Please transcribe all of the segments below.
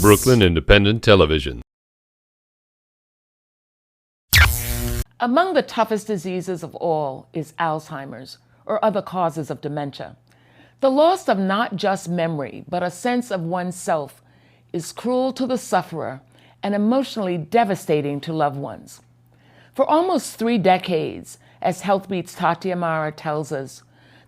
Brooklyn Independent Television. Among the toughest diseases of all is Alzheimer's or other causes of dementia. The loss of not just memory, but a sense of oneself is cruel to the sufferer and emotionally devastating to loved ones. For almost 3 decades, as Healthbeat's Tati Amara tells us,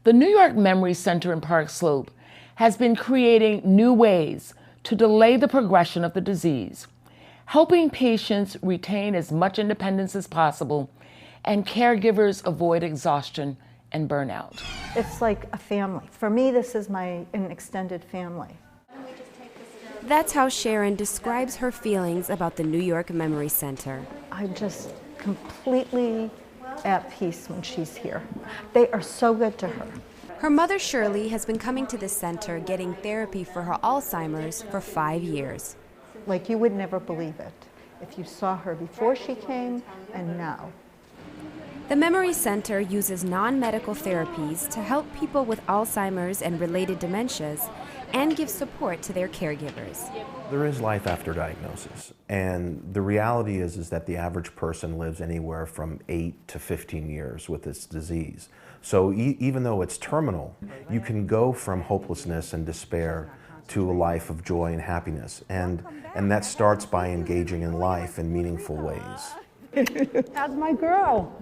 the New York Memory Center in Park Slope has been creating new ways to delay the progression of the disease, helping patients retain as much independence as possible and caregivers avoid exhaustion and burnout. It's like a family. For me, this is an extended family. That's how Sharon describes her feelings about the New York Memory Center. I'm just completely at peace when she's here. They are so good to her. Her mother, Shirley, has been coming to the center getting therapy for her Alzheimer's for 5 years. Like, you would never believe it if you saw her before she came and now. The Memory Center uses non-medical therapies to help people with Alzheimer's and related dementias and give support to their caregivers. There is life after diagnosis, and the reality is that the average person lives anywhere from 8 to 15 years with this disease. So even though it's terminal, you can go from hopelessness and despair to a life of joy and happiness, and that starts by engaging in life in meaningful ways. That's my girl.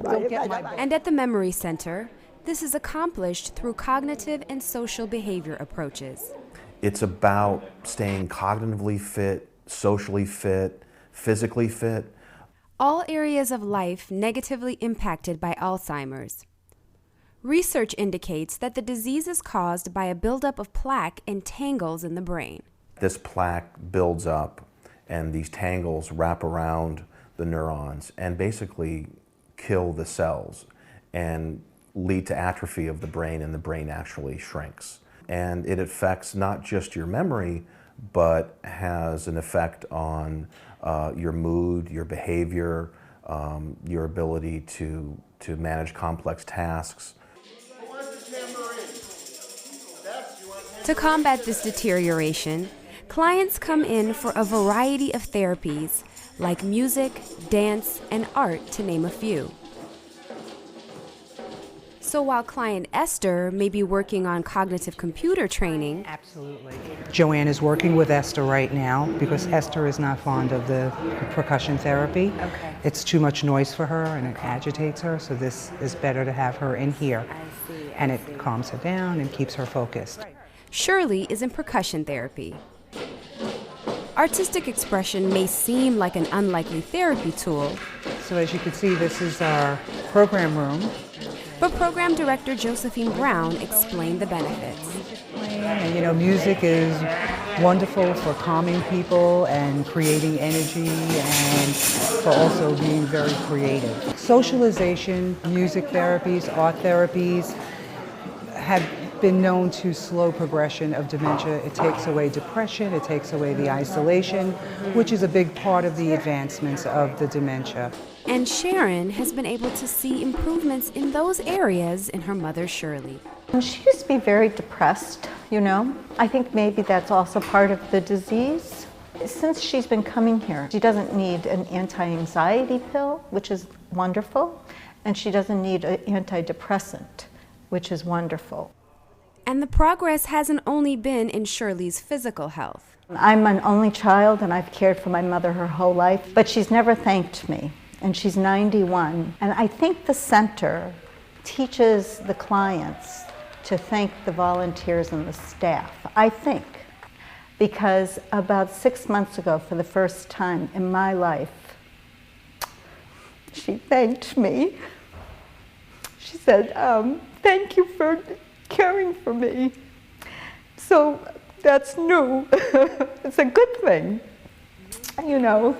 And at the Memory Center, this is accomplished through cognitive and social behavior approaches. It's about staying cognitively fit, socially fit, physically fit. All areas of life negatively impacted by Alzheimer's. Research indicates that the disease is caused by a buildup of plaque and tangles in the brain. This plaque builds up, and these tangles wrap around the neurons and basically kill the cells and lead to atrophy of the brain, and the brain actually shrinks. And it affects not just your memory, but has an effect on your mood, your behavior, your ability to manage complex tasks. To combat this deterioration, clients come in for a variety of therapies like music, dance, and art, to name a few. So while client Esther may be working on cognitive computer training, absolutely. Joanne is working with Esther right now because Esther is not fond of the percussion therapy. Okay. It's too much noise for her and it agitates her, so this is better to have her in here. And it calms her down and keeps her focused. Shirley is in percussion therapy. Artistic expression may seem like an unlikely therapy tool. So as you can see, this is our program room. But program director Josephine Brown explained the benefits. And you know, music is wonderful for calming people and creating energy and for also being very creative. Socialization, music therapies, art therapies have been known to slow progression of dementia. It takes away depression, it takes away the isolation, which is a big part of the advancements of the dementia. And Sharon has been able to see improvements in those areas in her mother, Shirley. She used to be very depressed, you know. I think maybe that's also part of the disease. Since she's been coming here, she doesn't need an anti-anxiety pill, which is wonderful, and she doesn't need an antidepressant, which is wonderful. And the progress hasn't only been in Shirley's physical health. I'm an only child and I've cared for my mother her whole life, but she's never thanked me, and she's 91. And I think the center teaches the clients to thank the volunteers and the staff, I think, because about 6 months ago, for the first time in my life, she thanked me. She said, thank you for caring for me. So that's new. It's a good thing, you know.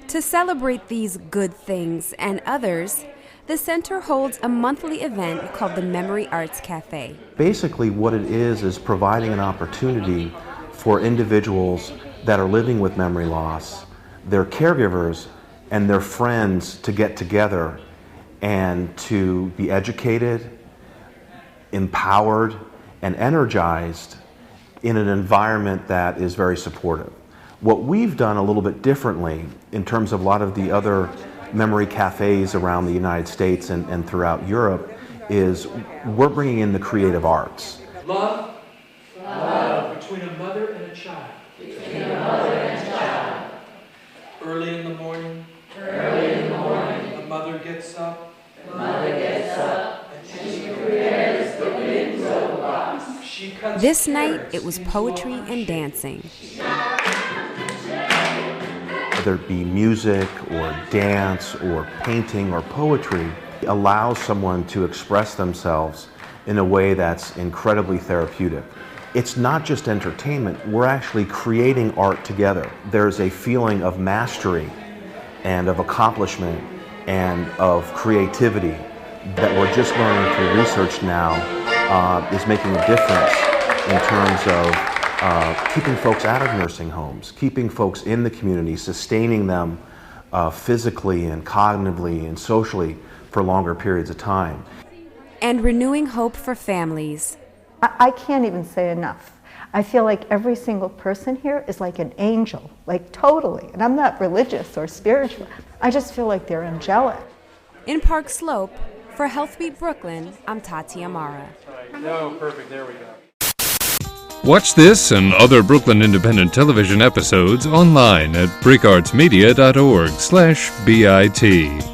To celebrate these good things and others, the center holds a monthly event called the Memory Arts Cafe. Basically what it is providing an opportunity for individuals that are living with memory loss, their caregivers, and their friends to get together and to be educated, empowered, and energized in an environment that is very supportive. What we've done a little bit differently in terms of a lot of the other memory cafes around the United States and throughout Europe is we're bringing in the creative arts. Love. Love. Between a mother and a child. Between a mother and a child. Early in the morning. Early in the morning. The mother gets up. The mother gets up. And she prepares the window box. She cuts This night, it was poetry and dancing. Whether it be music or dance or painting or poetry, allows someone to express themselves in a way that's incredibly therapeutic. It's not just entertainment, we're actually creating art together. There's a feeling of mastery and of accomplishment and of creativity that we're just learning through research now is making a difference in terms of keeping folks out of nursing homes, keeping folks in the community, sustaining them physically and cognitively and socially for longer periods of time. And renewing hope for families. I can't even say enough. I feel like every single person here is like an angel, like totally. And I'm not religious or spiritual. I just feel like they're angelic. In Park Slope, for Healthbeat Brooklyn, I'm Tati Amara. No, perfect. There we go. Watch this and other Brooklyn Independent Television episodes online at bricartsmedia.org/BIT.